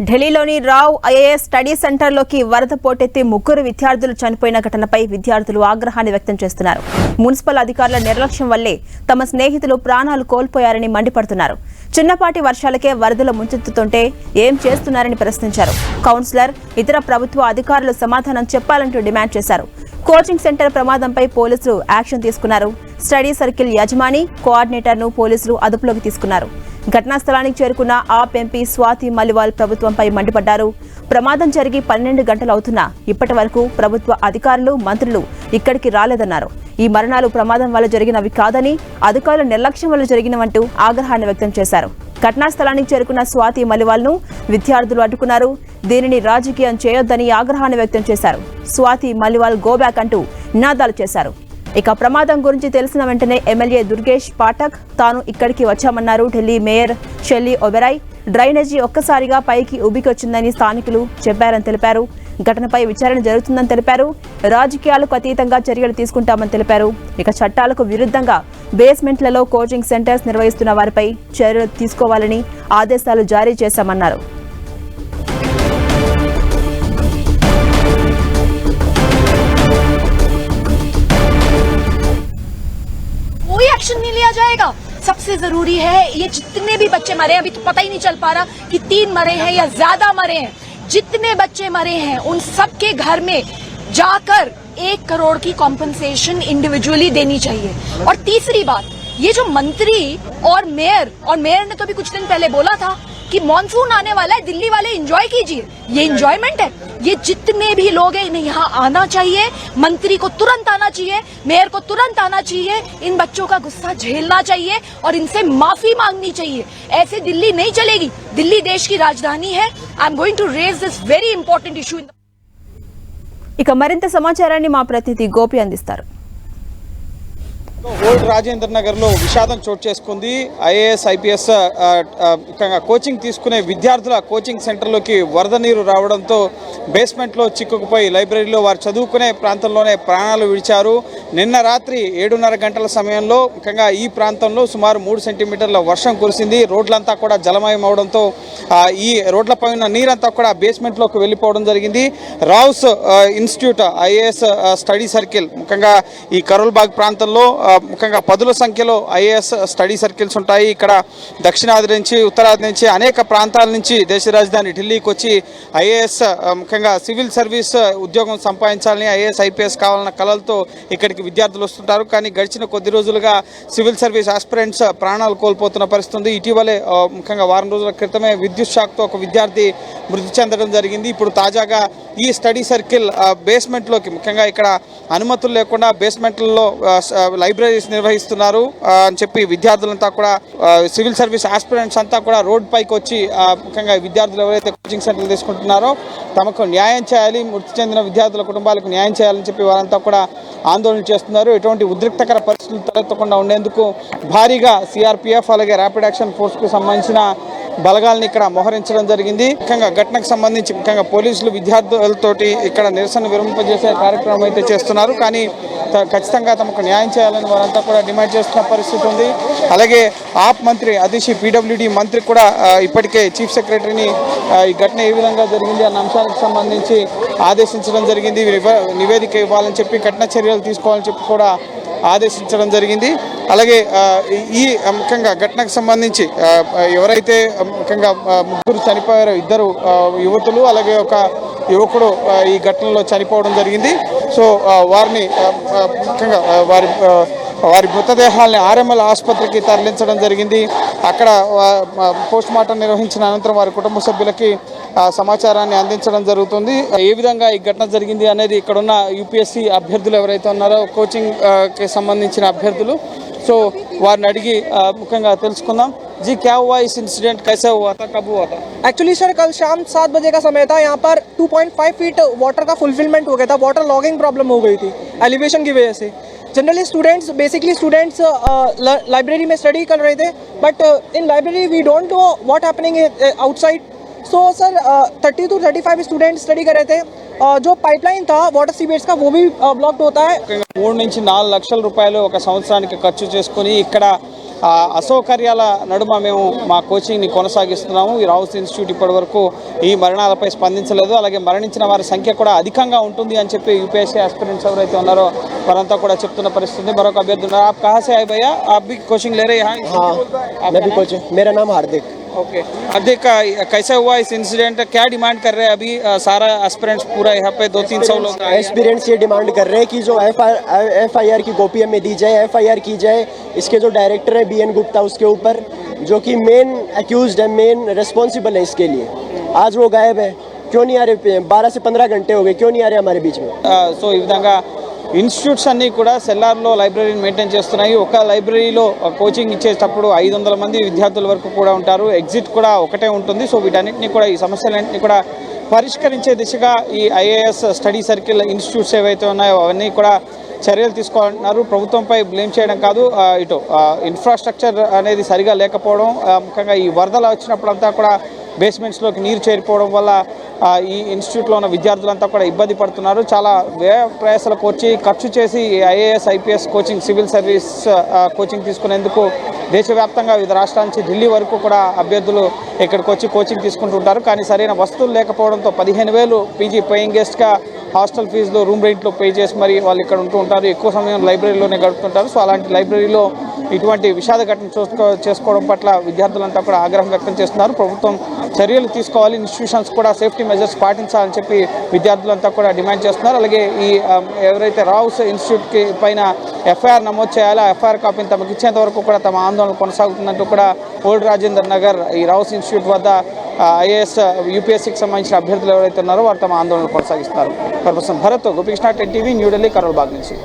ఢిల్లీలోని Rao IAS study సెంటర్లోకి వరద పోటెత్తి ముగ్గురు విద్యార్థులు చనిపోయిన ఘటనపై విద్యార్థులు ఆగ్రహాన్ని వ్యక్తం చేస్తున్నారు. మున్సిపల్ అధికారుల నిర్లక్ష్యం వల్లే తమ స్నేహితులు ప్రాణాలు కోల్పోయారని మండిపడుతున్నారు. చిన్నపాటి వర్షాలకే వరదలు ముంచెత్తుతుంటే ఏం చేస్తున్నారని ప్రశ్నించారు. కౌన్సిలర్, ఇతర ప్రభుత్వ అధికారులు సమాధానం చెప్పాలంటూ డిమాండ్ చేశారు. కోచింగ్ సెంటర్ ప్రమాదంపై పోలీసులు యాక్షన్ తీసుకున్నారు. స్టడీ సర్కిల్ యజమాని, కోఆర్డినేటర్ను పోలీసులు అదుపులోకి తీసుకున్నారు. ఘటనా స్థలానికి చేరుకున్న ఆప్ ఎంపీ స్వాతి మలివాల్ ప్రభుత్వంపై మండిపడ్డారు. ప్రమాదం జరిగి 12 గంటలు అవుతున్నా ఇప్పటి వరకు ప్రభుత్వ అధికారులు, మంత్రులు ఇక్కడికి రాలేదన్నారు. ఈ మరణాలు ప్రమాదం వల్ల జరిగినవి కాదని, అధికారుల నిర్లక్ష్యం వల్ల జరిగినవంటూ ఆగ్రహాన్ని వ్యక్తం చేశారు. ఘటనా స్థలానికి చేరుకున్న స్వాతి మలివాల్ను విద్యార్థులు అడ్డుకున్నారు. దీనిని రాజకీయం చేయొద్దని ఆగ్రహాన్ని వ్యక్తం చేశారు. స్వాతి మలివాల్ గోబ్యాక్ అంటూ నినాదాలు చేశారు. ఇక ప్రమాదం గురించి తెలిసిన వెంటనే ఎమ్మెల్యే దుర్గేష్ పాఠక్ తాను ఇక్కడికి వచ్చామన్నారు. ఢిల్లీ మేయర్ షెల్లీ ఒబెరాయ్ డ్రైనేజీ ఒక్కసారిగా పైకి ఉబికొచ్చిందని స్థానికులు చెప్పారని తెలిపారు. ఘటనపై విచారణ జరుగుతుందని తెలిపారు. రాజకీయాలకు అతీతంగా చర్యలు తీసుకుంటామని తెలిపారు. ఇక చట్టాలకు విరుద్ధంగా బేస్మెంట్లలో కోచింగ్ సెంటర్స్ నిర్వహిస్తున్న వారిపై చర్యలు తీసుకోవాలని ఆదేశాలు జారీ చేశామన్నారు. एक्शन नहीं लिया जाएगा। सबसे जरूरी है ये जितने भी बच्चे मरे, अभी तो पता ही नहीं चल पा रहा कि 3 मरे हैं या ज्यादा मरे हैं, जितने बच्चे मरे हैं उन सबके घर में जाकर 1 करोड़ की कॉम्पनसेशन इंडिविजुअली देनी चाहिए। और तीसरी बात, ये जो मंत्री और मेयर ने तो अभी कुछ दिन पहले बोला था कि मॉनसून आने वाला है, दिल्ली वाले एंजॉय कीजिए। ये एंजॉयमेंट है? ये जितने भी लोग हैं इन्हें यहाँ आना चाहिए, मंत्री को तुरंत आना चाहिए, मेयर को तुरंत आना चाहिए, इन बच्चों का गुस्सा झेलना चाहिए और इनसे माफी मांगनी चाहिए। ऐसे दिल्ली नहीं चलेगी। दिल्ली देश की राजधानी है। I am going to raise this very important issue. ఇక మరింత సమాచారాన్ని మా ప్రతినిధి గోపి అందిస్తారు. ఓల్డ్ రాజేంద్ర నగర్లో విషాదం చోటు చేసుకుంది. ఐఏఎస్ ఐపీఎస్ కోచింగ్ తీసుకునే విద్యార్థుల కోచింగ్ సెంటర్లోకి వరద నీరు రావడంతో బేస్మెంట్లో చిక్కుకుపోయి లైబ్రరీలో వారు చదువుకునే ప్రాంతంలోనే ప్రాణాలు విడిచారు. నిన్న రాత్రి 7:30 గంటల సమయంలో ముఖ్యంగా ఈ ప్రాంతంలో సుమారు 3 సెంటీమీటర్ల వర్షం కురిసింది. రోడ్లంతా కూడా జలమయం అవడంతో ఈ రోడ్లపై ఉన్న నీరంతా కూడా బేస్మెంట్లోకి వెళ్ళిపోవడం జరిగింది. Rao's institute IAS study circle ముఖ్యంగా ఈ కరోల్బాగ్ ప్రాంతంలో ముఖ్యంగా పదుల సంఖ్యలో ఐఏఎస్ స్టడీ సర్కిల్స్ ఉంటాయి. ఇక్కడ దక్షిణాది నుంచి, ఉత్తరాది నుంచి, అనేక ప్రాంతాల నుంచి దేశ రాజధాని ఢిల్లీకి వచ్చి ఐఏఎస్ ముఖ్యంగా సివిల్ సర్వీస్ ఉద్యోగం సంపాదించాలని, ఐఏఎస్ ఐపీఎస్ కావాలన్న కలలతో ఇక్కడికి విద్యార్థులు వస్తుంటారు. కానీ గడిచిన కొద్ది రోజులుగా సివిల్ సర్వీస్ ఆస్పిరెంట్స్ ప్రాణాలు కోల్పోతున్న పరిస్థితి ఉంది. ఇటీవలే ముఖ్యంగా వారం రోజుల క్రితమే విద్యుత్ షాక్తో ఒక విద్యార్థి మృతి చెందడం జరిగింది. ఇప్పుడు తాజాగా ఈ స్టడీ సర్కిల్ బేస్మెంట్లోకి ముఖ్యంగా ఇక్కడ అనుమతులు లేకుండా బేస్మెంట్లలో లైబ్రరీస్ నిర్వహిస్తున్నారు అని చెప్పి విద్యార్థులంతా కూడా, సివిల్ సర్వీస్ ఆస్పిరెంట్స్ అంతా కూడా రోడ్ పైకి వచ్చి ముఖ్యంగా విద్యార్థులు ఎవరైతే కోచింగ్ సెంటర్లు తీసుకుంటున్నారో తమకు న్యాయం చేయాలి, మృతి చెందిన విద్యార్థుల కుటుంబాలకు న్యాయం చేయాలని చెప్పి వారంతా కూడా ఆందోళన చేస్తున్నారు. ఎటువంటి ఉద్రిక్తకర పరిస్థితులు తలెత్తకుండా ఉండేందుకు భారీగా సిఆర్పిఎఫ్ అలాగే ర్యాపిడ్ యాక్షన్ ఫోర్స్కు సంబంధించిన బలగాల్ని ఇక్కడ మోహరించడం జరిగింది. ముఖ్యంగా ఘటనకు సంబంధించి ముఖ్యంగా పోలీసులు విద్యార్థులతోటి ఇక్కడ నిరసన విరమింపజేసే కార్యక్రమం అయితే చేస్తున్నారు. కానీ ఖచ్చితంగా తమకు న్యాయం చేయాలని వారంతా కూడా డిమాండ్ చేస్తున్న పరిస్థితి ఉంది. అలాగే ఆప్ మంత్రి అదిషి, పీడబ్ల్యూడీ మంత్రి కూడా ఇప్పటికే చీఫ్ సెక్రటరీని ఈ ఘటన ఏ విధంగా జరిగింది అన్న అంశానికి సంబంధించి ఆదేశించడం జరిగింది. నివేదిక ఇవ్వాలని చెప్పి, కఠిన చర్యలు తీసుకోవాలని చెప్పి కూడా ఆదేశించడం జరిగింది. అలాగే ఈ ముఖ్యంగా ఘటనకు సంబంధించి ఎవరైతే ముఖ్యంగా ముగ్గురు చనిపోయారో, 2 యువతులు అలాగే ఒక యువకుడు ఈ ఘటనలో చనిపోవడం జరిగింది. సో వారిని ముఖ్యంగా వారి మృతదేహాలని ఆర్ఎంఎల్ ఆసుపత్రికి తరలించడం జరిగింది. అక్కడ పోస్ట్ మార్టం నిర్వహించిన అనంతరం వారి కుటుంబ సభ్యులకి సమాచారాన్ని అందించడం జరుగుతుంది. ఏ విధంగా ఈ ఘటన జరిగింది అనేది ఇక్కడున్న యూపీఎస్సీ అభ్యర్థులు ఎవరైతే ఉన్నారో కోచింగ్కి సంబంధించిన అభ్యర్థులు, సో వారిని అడిగి ముఖ్యంగా తెలుసుకుందాం. जी क्या हुआ इस इंसिडेंट, कैसे हुआ था, कब हुआ था? एक्चुअली सर कल शाम 7 बजे का समय था. यहाँ पर 2.5 फीट वाटर का फुलफिलमेंट हो गया था. वाटर लॉगिंग प्रॉब्लम हो गई थी एलिवेशन की वजह से. जनरली स्टूडेंट्स लाइब्रेरी में स्टडी कर रहे थे, but in library we don't know what happening outside. So sir 30 to 35 students study कर रहे थे. जो पाइपलाइन था वाटर सीवेज का वो भी ब्लॉक्ड होता है. 3 నుంచి 4 లక్షల రూపాయలు ఒక సంవత్సరానికి ఖర్చు చేసుకుని ఇక్కడ అసౌకర్యాల నడుమ మేము మా కోచింగ్ని కొనసాగిస్తున్నాము. ఈ రావుస్ ఇన్స్టిట్యూట్ ఇప్పటి వరకు ఈ మరణాలపై స్పందించలేదు. అలాగే మరణించిన వారి సంఖ్య కూడా అధికంగా ఉంటుంది అని చెప్పి యూపీఎస్సీ ఆస్పిరెంట్స్ ఎవరైతే ఉన్నారో వారంతా కూడా చెప్తున్న పరిస్థితి. మరొక అభ్యర్థి ఉన్నారు. आप कहाँ से आए भैया? आप भी कोचिंग ले रहे हैं यहाँ? हाँ, मैं भी कोचिंग। मेरा नाम हार्दिक। ओके, हार्दिक, कैसा हुआ इस इंसिडेंट? क्या डिमांड कर रहे हैं अभी सारा एस्पिरेंट्स पूरा यहाँ पे 200-300 लोग आए हैं? एस्पिरेंट्स ये डिमांड कर रहे हैं कि जो एफआईआर की कॉपी हमें दी जाए, एफआईआर की जाए इसके जो डायरेक्टर है BN गुप्ता उसके ऊपर, जो कि मेन अक्यूज्ड है, मेन रिस्पॉन्सिबल है इसके लिए। आज वो गायब है, क्यों नहीं आ रहे? 12 से 15 घंटे हो गए, क्यों नहीं आ रहे हमारे बीच में? సో ఈ విధంగా ఇన్స్టిట్యూట్స్ అన్నీ కూడా సెల్లార్లో లైబ్రరీని మెయింటైన్ చేస్తున్నాయి. ఒక లైబ్రరీలో కోచింగ్ ఇచ్చేటప్పుడు 500 మంది విద్యార్థుల వరకు కూడా ఉంటారు. ఎగ్జిట్ కూడా ఒకటే ఉంటుంది. సో వీటన్నిటిని కూడా, ఈ సమస్యలన్నింటినీ కూడా పరిష్కరించే దిశగా ఈ IAS స్టడీ సర్కిల్ ఇన్స్టిట్యూట్స్ ఏవైతే ఉన్నాయో అవన్నీ కూడా చర్యలు తీసుకోవాలంటున్నారు. ప్రభుత్వంపై బ్లేమ్ చేయడం కాదు, ఇటు ఇన్ఫ్రాస్ట్రక్చర్ అనేది సరిగా లేకపోవడం, ముఖ్యంగా ఈ వరదలు వచ్చినప్పుడంతా కూడా బేస్మెంట్స్లోకి నీరు చేరిపోవడం వల్ల ఈ ఇన్స్టిట్యూట్లో ఉన్న విద్యార్థులంతా కూడా ఇబ్బంది పడుతున్నారు. చాలా వ్యయ ప్రయాసాలకు వచ్చి ఖర్చు చేసి IAS IPS coaching, civil service coaching తీసుకునేందుకు దేశవ్యాప్తంగా వివిధ రాష్ట్రాల నుంచి ఢిల్లీ వరకు కూడా అభ్యర్థులు ఇక్కడికి వచ్చి కోచింగ్ తీసుకుంటుంటారు. కానీ సరైన వస్తువులు లేకపోవడంతో 15,000 పీజీ పేయింగ్ గెస్ట్గా హాస్టల్ ఫీజులు, రూమ్ రెంట్లో పే చేసి మరి వాళ్ళు ఇక్కడ ఉంటూ ఉంటారు. ఎక్కువ సమయం లైబ్రరీలోనే గడుపుతుంటారు. సో అలాంటి లైబ్రరీలో ఇటువంటి విషాద ఘటన చేసుకోవడం పట్ల విద్యార్థులంతా కూడా ఆగ్రహం వ్యక్తం చేస్తున్నారు. ప్రభుత్వం చర్యలు తీసుకోవాలి, ఇన్స్టిట్యూషన్స్ కూడా సేఫ్టీ మెజర్స్ పాటించాలని చెప్పి విద్యార్థులంతా కూడా డిమాండ్ చేస్తున్నారు. అలాగే ఈ ఎవరైతే రావుస్ ఇన్స్టిట్యూట్కి పైన FIR నమోదు చేయాలో FIR కాపీని తమకు ఇచ్చేంత వరకు కూడా తమ ఆందోళన కొనసాగుతుందంటూ కూడా ఓల్డ్ రాజేందర్ నగర్ ఈ రావుస్ ఇన్స్టిట్యూట్ వద్ద IAS UPSCకి సంబంధించిన అభ్యర్థులు ఎవరైతే ఉన్నారో వారు తమ ఆందోళన కొనసాగిస్తారు. పర్పర్సన్ భరత్, గోపికృష్ణ, 10 TV, న్యూఢిల్లీ, కరోల్ బాగ్ నుంచి.